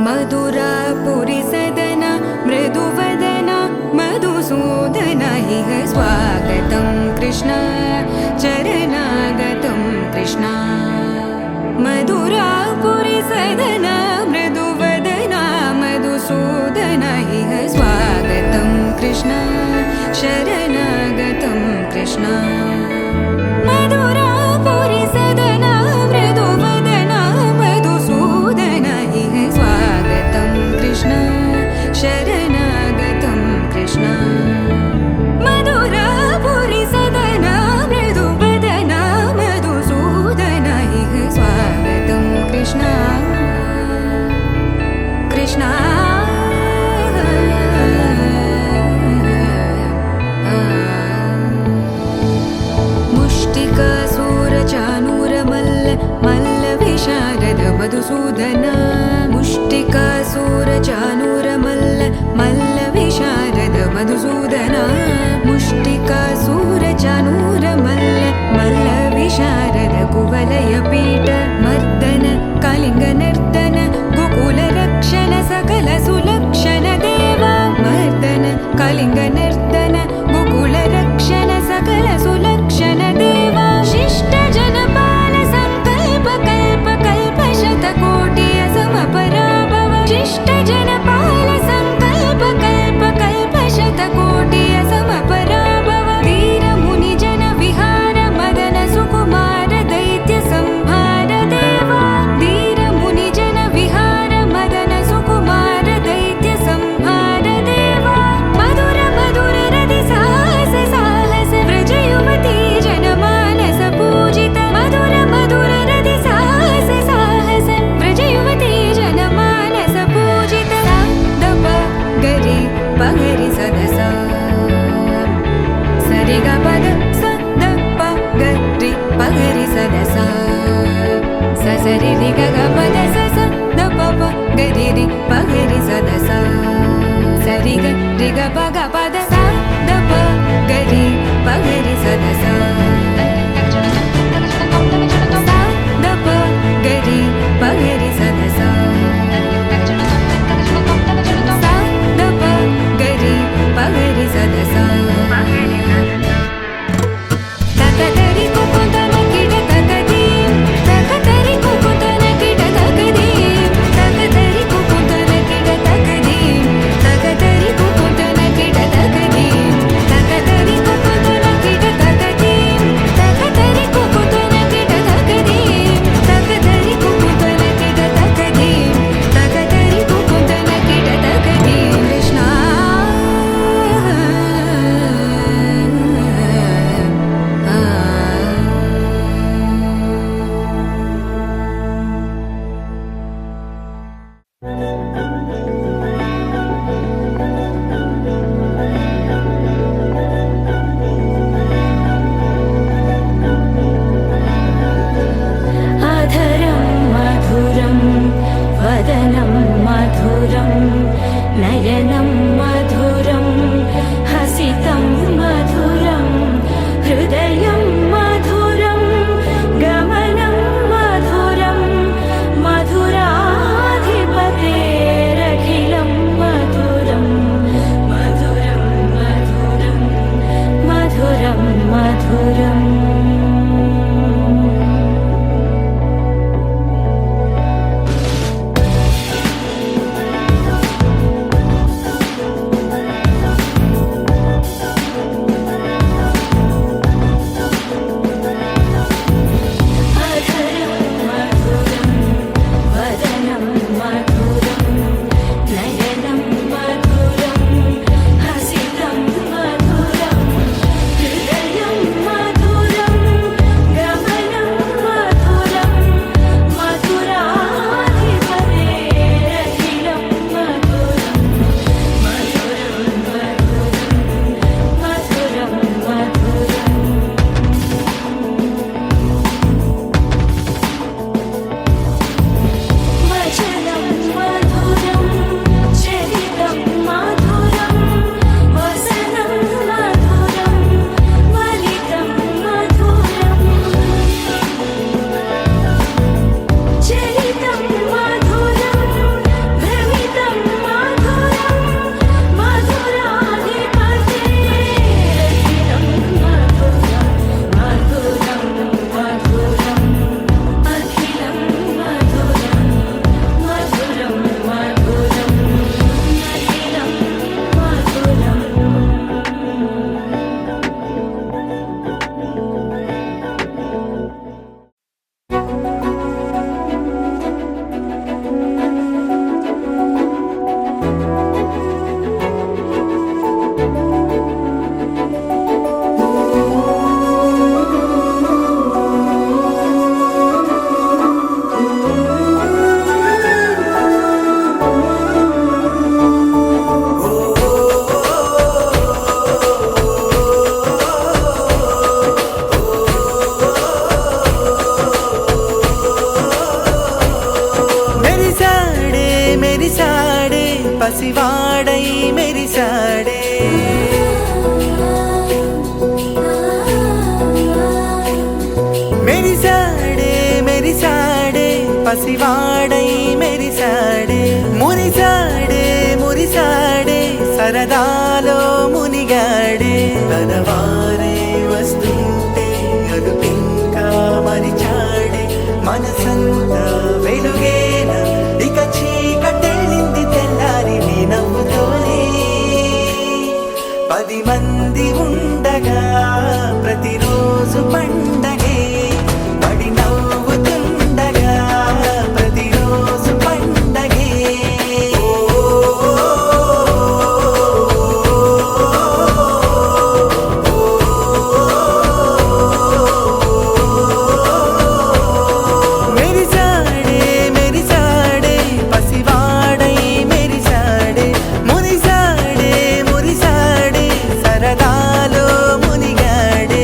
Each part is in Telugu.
मधुरापुरी सदन मृदुवदन मधुसूदन इह स्वागतं कृष्ण चरणागतं कृष्ण मधुरापुरी सदन मृदुवदन मधुसूदन इह स्वागतं कृष्ण शरणागतं कृष्ण मधुरापुरी सदन मृदुवदन मधुसूदन इह स्वागतं कृष्ण शरणागतं कृष्ण मधुरापुरी सदन मृदुवदन मधुसूदन इह स्वागतं कृष्ण कृष्ण मुष्टिकासूरचानूरमल्ल मल्लविशारद मधुसूदन मुष्टिकासूरचानूरमल्ल मल्लविशारद मधुसूदन मुष्टिकासूरचानूरमल्ल मल्लविशारद कुवलयपीठ मर्दन कलिङ्गनर्दन गोकुलरक्षण सकल सुलक्षण देवा मर्दन कलिङ्गनर्दन गोकुलरक्षण सकल सुलक्षण देवा शिष्ट जनपाल संकल्प कल्प कल्प शतकोटि असमपराभव शिष्ट जनपाल संकल्प कल्प कल्प शतकोटि असमपराभव वीर मुनि जन विहार मदन सुकुमार दैत्य संहार देवा वीर मुनि जन विहार मदन सुकुमार दैत्य संहार देवा मधुर मधुर रति साहस साहस व्रज युवती जनमानस पूजित मधुर मधुर रति साहस साहस व्रज युवती जनमानस पूजित दप गरि पगरि सदस सरि ग पद स द प गरि पगरि सदस स सरि रि ग ग पद स स द प प गरि रि पगरि सदस सरि ग रि ग प ग पद स द प गरि पगरि सदस द प गरि पगरि सदस द प गरि पगरि सदस तकदरि कुकुतन किड तकदीं तकदरि कुकुतन किड तकदीं तकदरि कुकुतन किड तकदीं तकदरि कुकुतन किड तकदीं तकदरि कुकुतन किड तकदीं तकदरि कुकुतन किड तकदीं तकदरि कुकुतन किड तकदीं तकदरि कुकुतन किड तकदीं कृष्ण अधरं मधुरं वदनं मधुरं नयनं मधुरं हसितं मधुरं हृदयं मधुरं गमनं मधुरं मधुर మెరిసాడే పసివాడై మెరిసాడే మెరిసాడే మెరిసాడే పసివాడై మెరిసాడే మురిసాడే మురిసాడే సరదాలో మునిగాడే తనవారే వస్తుంటే అదుపింకా మరిచాడే మనసంతా వెలుగేన ఇక చీకటెళ్ళింది తెల్లారి నీ నవ్వుతోనే 10 మంది ఉండగా ప్రతిరోజు పండగే పడి నవ్వుతుండగా ప్రతిరోజు పండగే మెరిసాడే మెరిసాడే పసివాడై మెరిసాడే మురిసాడే మురిసాడే సరదాలో మునిగాడే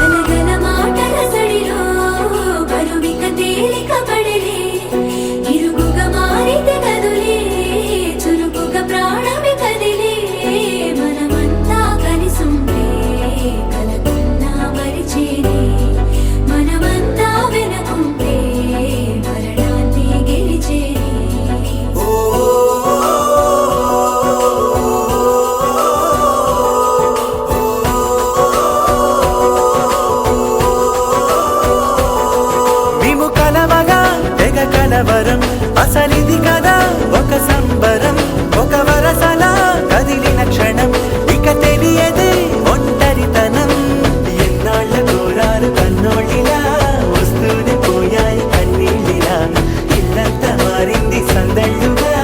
గలగల మాటల సడిలో బరువిక తేలిక పడిలే ఇరుగుగా మారితే కదులే చురుకుగా ప్రాణమి కదిలే మనమంతా కలిసుంటే కలకున్నా మరిచేనే మనమంతా వెనకుంటే మరణాన్ని గెలిచేనే మేము కలవగా తెగ కలవరం అసలిది కదా ఒక సంబరం ఒక వరసలా కదిలిన క్షణం ఇక తెలియదే ఒంటరితనం ఎన్నాళ్ళ కోరారు కన్నోళ్ళిలా వస్తూనే పోయాయి కన్నీళ్ళిలా ఇల్లంతా మారింది సందళ్ళుగా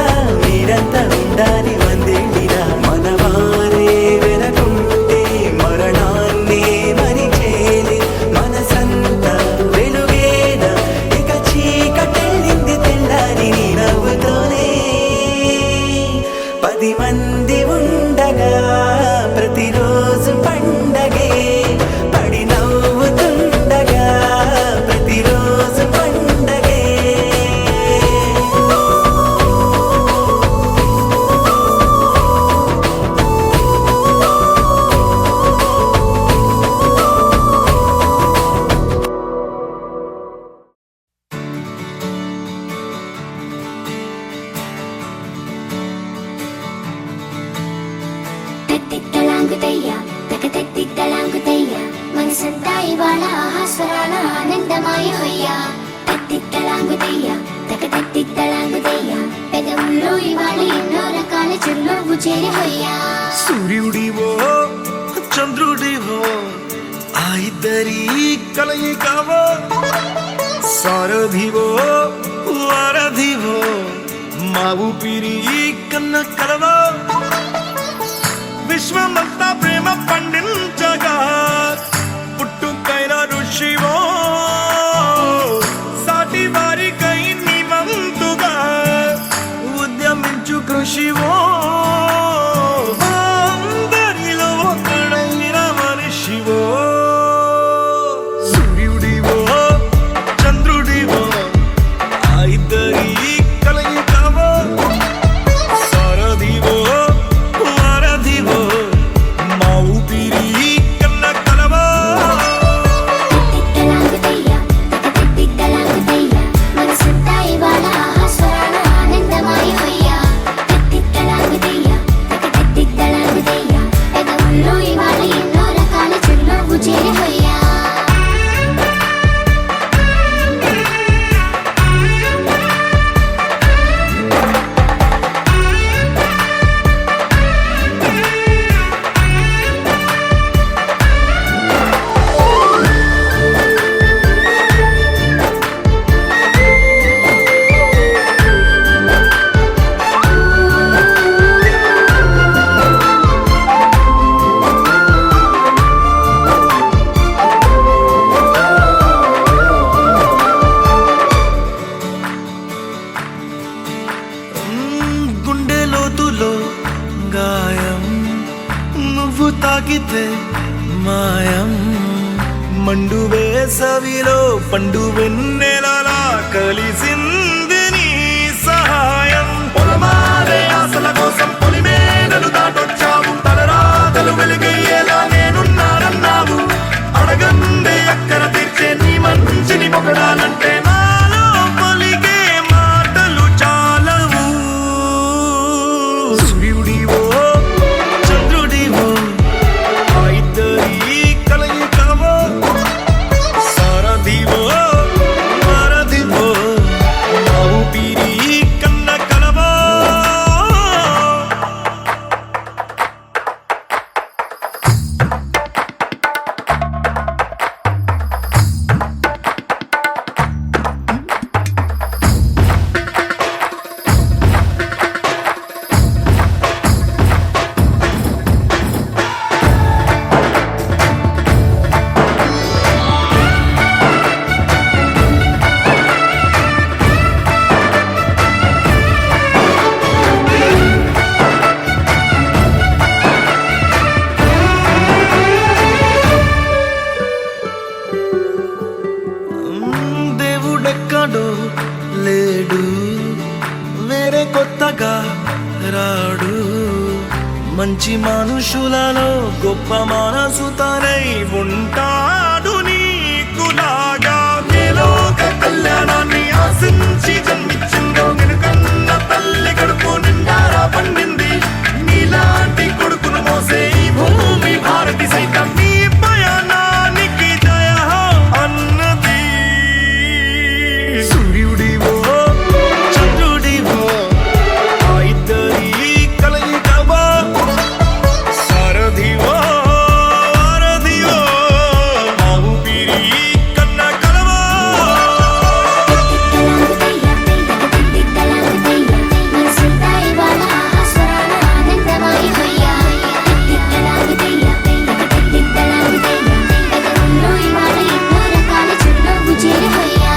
మీరంతా ఉండాలి వందేళ్ళిలా మనవారే వెనకుంటే మరణాన్ని మరిచేలి మనసంతా వెలుగేన ఇక చీకటెళ్ళింది తెల్లారి నీ నవ్వుతోనే 10 మంది ఉండగా ప్రతిరోజు పండగే పడి నవ్వుతుండగా ప్రతిరోజు పండగే తత్తిత్తలాంగుతయ్య తకతత్తిత్తలాంగుతయ్య మనసంతా ఇవాళ ఆహాస్వరాల ఆనందమాయ హొయ్యా తత్తిత్తలాంగుతయ్య తకతత్తిత్తలాంగుతయ్య పెదవుల్లో ఇవాళ ఎన్నో రకాల చిరునవ్వు చేరి హొయ్యా సూర్యుడివో చంద్రుడివో ఆ ఇద్దరి కలయికవో సారథివో వారధివో మా ఊపిరి కన్న కలవో విశ్వమంతా ప్రేమ పండించగా పుట్టుకైన ఋషివో సాటి వారికై నివంతుగా ఉద్యమించు కృషివో అందరిలో ఒకడైన మనిషివో సూర్యుడివో చంద్రుడివో ఆ ఇద్దరి కలయికవో సారథివో వారధివో మా ఊపిరి మండు వేసవిలో పండు వెన్నెలలా కలిసింది నీ సహాయం. పొలమారే ఆశల కోసం పొలిమేనలు దాటొచ్చావు, తలరాతలు వెలుగయ్యేలా నేనున్నానన్నావు. అడగందే అక్కర తీర్చే నీ మంచిని పొగడాలంటే నాలో పలికే మాటలు చాలవు. సూర్యుడివో చంద్రుడివో ఆ ఇద్దరి కలయికవో, సారథివో వారధివో నా ఊపిరి కన్న కలవో. దేవుడెక్కడో లేడు, వేరే కొత్తగా రాడు. మంచి మనుషులలో గొప్ప మనసు తనై ఉంటాడు నీకులాగా. ఏ లోక కళ్యాణాన్ని ఆశించి జన్మించిందో నిన్నుకన్న తల్లి కడుపు నిండారా పండింది. నీలాంటి కొడుకును మోసే ఈ భూమి భారతి సైతం నీ పయనానికి జయ అన్నది. సూర్యుడివో చంద్రుడివో ఆ ఇద్దరి కలయికవో, సారథివో వారధివో నా ఊపిరి కన్న కలవో. మనసంతా ఇవాళ ఆస్వరాల ఆనందమయ హొయ్యా. గగనంలో ఇవాళ ఎన్నో రకాల చిరునవ్వు చేరి హొయ్యా.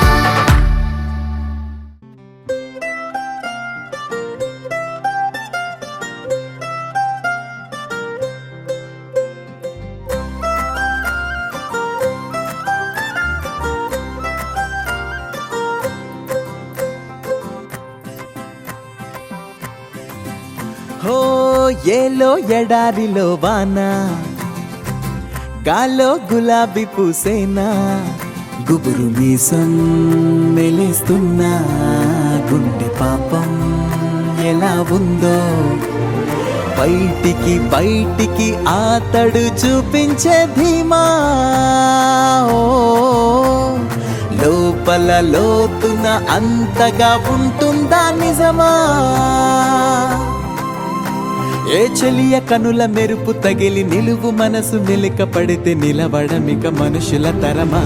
హో ఏలో ఎడారిలో వాన, గాల్లో గులాబీ పూసేనా, గుబురు మీసం మెలేస్తున్నా, గుండె పాపం ఎలా ఉందో బయటికి బయటికి ఆతడు చూపించే ధీమా. ఓ లోపల లోతున అంతగా ఉంటుందా నిజమా? ఏ చెలియ కనుల మెరుపు తగిలి నిలువు మనసు మెలిక పడితే నిలవడమిక మనుషుల తరమా?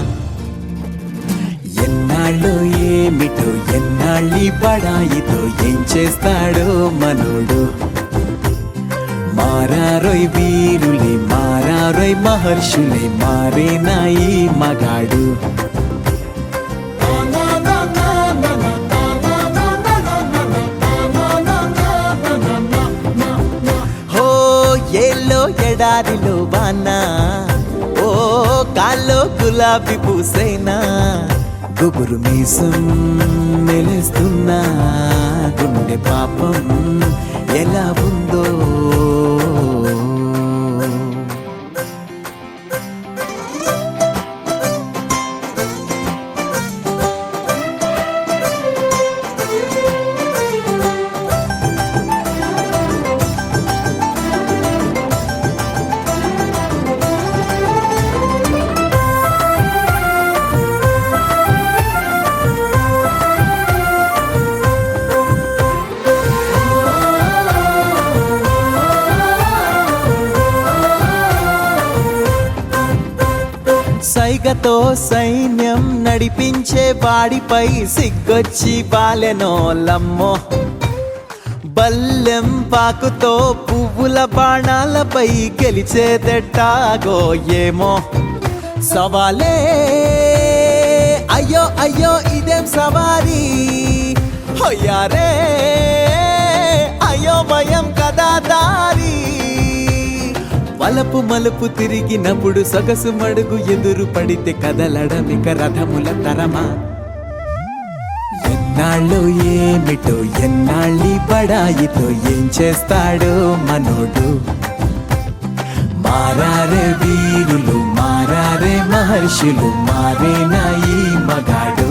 ఎన్నాళ్ళు ఏమిటో ఎన్నాళ్ళి పడాయితో ఏం చేస్తాడో మనోడు. మారారోయ్ వీరులే మారారోయ్ మహర్షులే మారేనా ఈ మగాడు. హో ఏలో ఎడారిలో వాన, ఓ కాల్లో గులాబీ పూసేనా, గుబురు మీసం మెలుస్తున్నా, గుండె పాపం ఎలా ఉందో. సైగతో సైన్యం నడిపించే వాడిపై సిగ్గొచ్చి బాలెనోలమ్మో. బల్లెం పాకుతో పువ్వుల బాణాలపై గెలిచేదెట్టాగో ఏమో. సవాలే అయ్యో అయ్యో ఇదేం సవారీ, హొయ్యారే అయ్యో భయం కదా దారి. వలపు మలుపు తిరిగినప్పుడు సొగసు మడుగు ఎదురు పడితే కదలడమిక రథముల తరమా. ఎన్నాళ్ళు ఏమిటో ఎన్నాళ్ళి బడాయితో ఏం చేస్తాడో మనోడు. మారారే వీరులు మారారే మహర్షులు మారేనా ఈ మగాడు.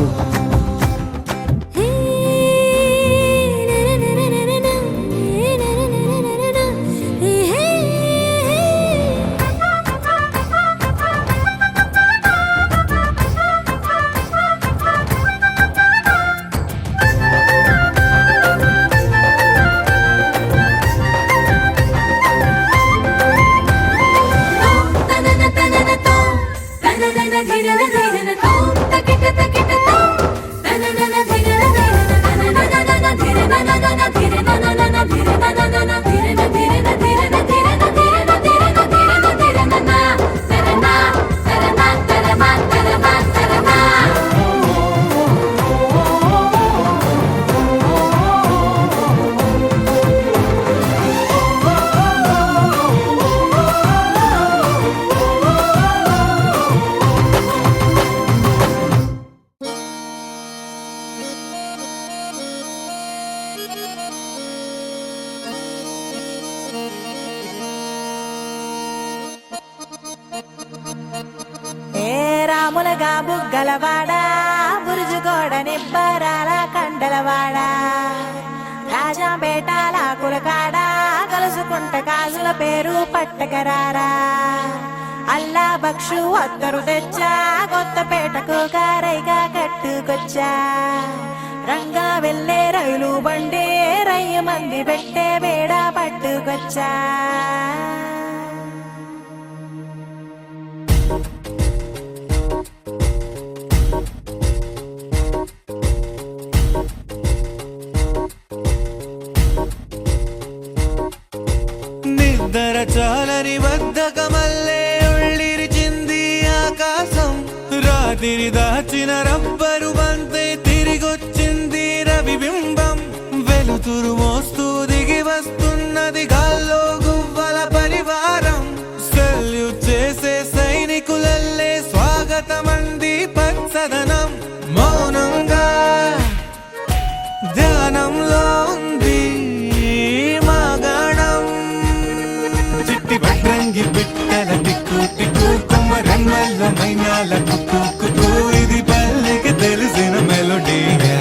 రాములగా బుగ్గలవాడా బురుజుగోడ నిబ్బరాల కండలవాడా రాజాపేటాల కులకాడా కలుసుకుంట కాజుల పేరు పట్టకరారా. అల్లా బక్షు అత్తరు తెచ్చా కొత్తపేటకు కారైగా కట్టుకొచ్చా. రంగా వెళ్ళే రైలు బండి రయ్య మంది పెట్టే బేడ పట్టుకొచ్చా. నిద్ర చాలని బద్ధకమల్లే ఉళ్ళిరిచింది ఆకాశం. రాత్రి దాచిన రబ్బరు బంతే తిరిగొచ్చింది రవిబింబం. వెలుతురు మోస్తూ దిగి వస్తున్నది గాల్లో గువ్వల పరివారం. సెల్యూట్ చేసే సైనికులల్లే స్వాగతమంది పచ్చదనం. మౌనంగా ధ్యానంలో ఉంది మాగాణం. చిట్టి భద్రంగి బిట్టల టిక్కు టిక్కు కొమ్మ రంగల్ల మైనాల కుక్కు కుక్కు. ఇది పల్లెకి తెలిసిన మెలోడీగా.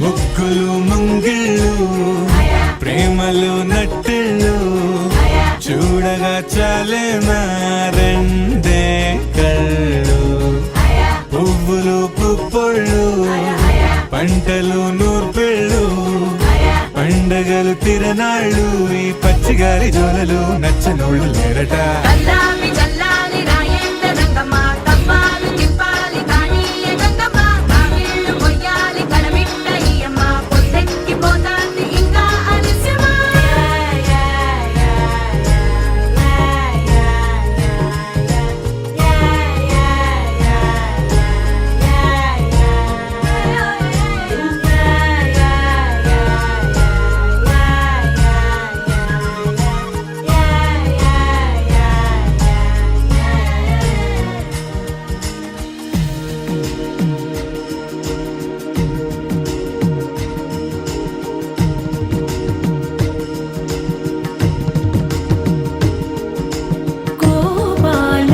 ముగ్గులు ముంగిళ్ళు ప్రేమలు నట్టిళ్ళు చూడగా చాలేనా రెండే కళ్ళు. పువ్వులు పుప్పొళ్ళు పంటలు నూర్పిళ్ళు పండగలు తిరనాళ్ళు. ఈ పచ్చిగారి జోలలు నచ్చనోళ్ళు లేరట. గోపాల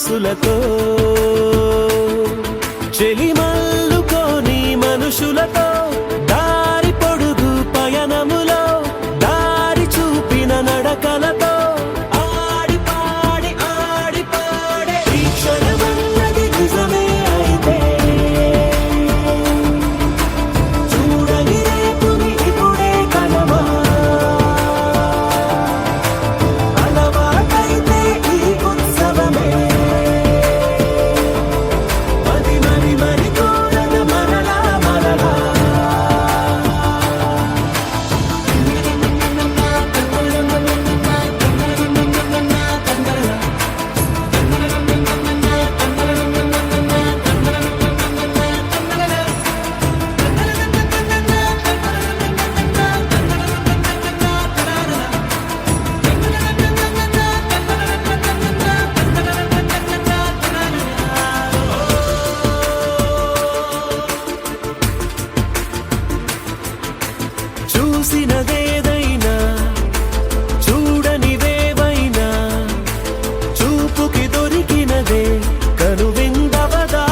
మనసులతో చెలిమల్లుకోని మనుషులతో దారి పొడుగు పయనములో దారి చూపిన నడకలతో ఆడి పాడే ఈ క్షణమన్నది నిజమే అయితే చూడని రేపుని ఇప్పుడే కలవా అలవాటైతే ఈ ఉత్సవమే మరి కోరన మరలా చూసినదేదైనా చూడనివేవైనా చూపుకి దొరికినదే కనువిందవదా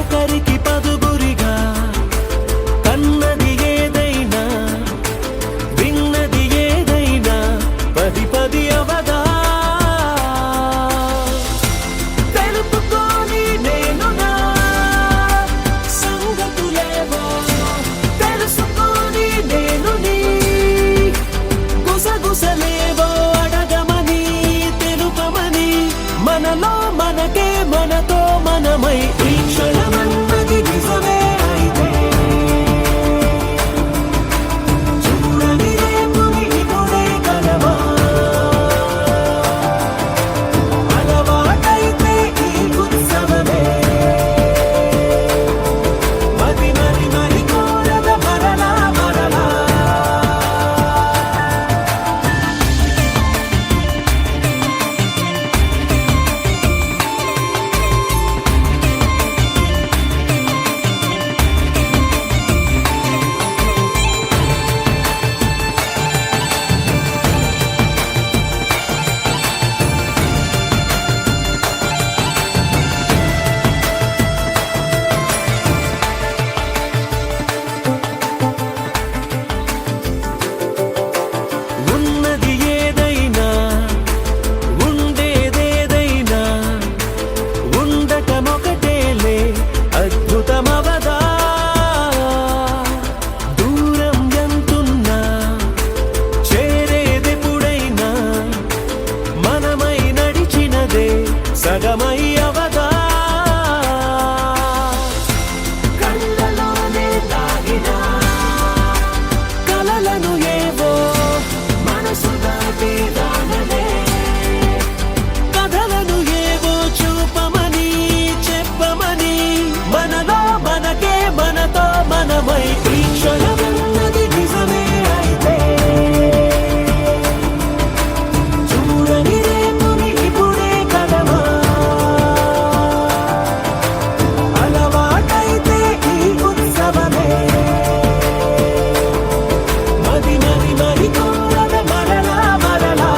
ఒకరికి పదుగురిగా కన్నది ఏదైనా విన్నది ఏదైనా పది అవదా తెలుపుకోని నేను నా సంగతులేవో తెలుసుకొని నేను నీ గుసగుసలేవో అడగమని తెలుపమని మనలో మనకే మనతో మనమై ఈ క్షణమన్నది నిజమే అయితే చూడని రేపుని ఇప్పుడే కలవా అలవాటైతే ఈ ఉత్సవమే మరి కోరద మరలా ఉన్నది ఏదైనా ఉండేదేదైనా ఉండటమొకటేలే అద్భుతమవదా దూరం ఎంతున్నా చేరేదెప్పుడైనా మనమై నడిచినదే సగమై అవదా కళ్ళలోనే దాగిన కలలను ఏవో మనసు దాటి రానలే కథలను ఏవో చూపమని చెప్పమని మనలో మనకే మనతో మనమై ఈ క్షణమన్నది నిజమే అయితే చూడని రేపుని ఇప్పుడే కలవా అలవాటైతే ఈ ఉత్సవమే మరి కోరద మరలా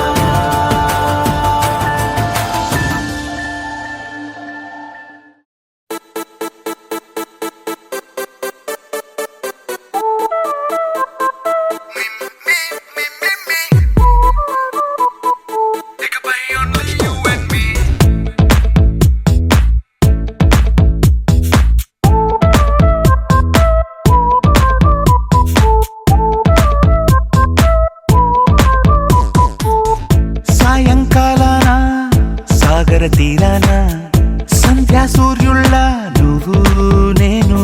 సాయంకాలాన సాగర తీరాన సంధ్యా సూర్యుళ్ళ నువ్వు నేను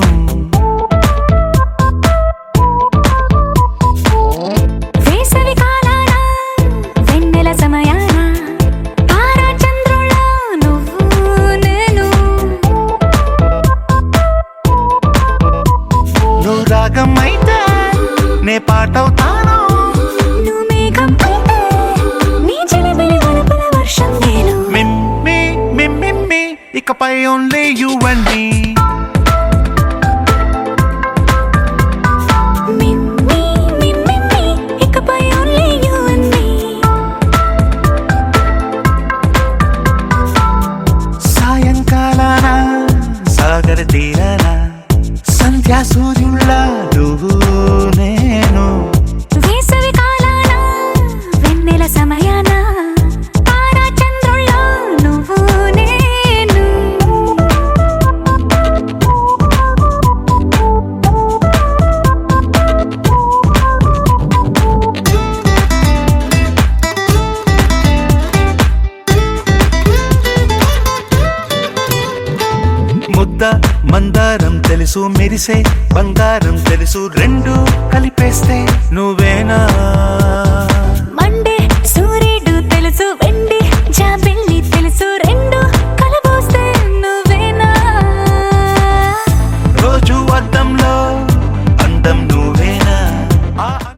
వేసవి కాలాన వెన్నెల సమయాన తారా చంద్రుళ్ళ నువ్వు నేను నువ్వు రాగం అయితే నే పాటవుతాను నువ్వు మేఘం అయితే నీ చిలిపిలి వలపుల వర్షం నేను మిమ్మి ఇకపై ఓన్లీ యు అండ్ మీ ఇకపై only you and me ముద్ద మందారం తెలుసు మెరిసే బంగారం తెలుసు రెండు కలిపేస్తే నువ్వేనా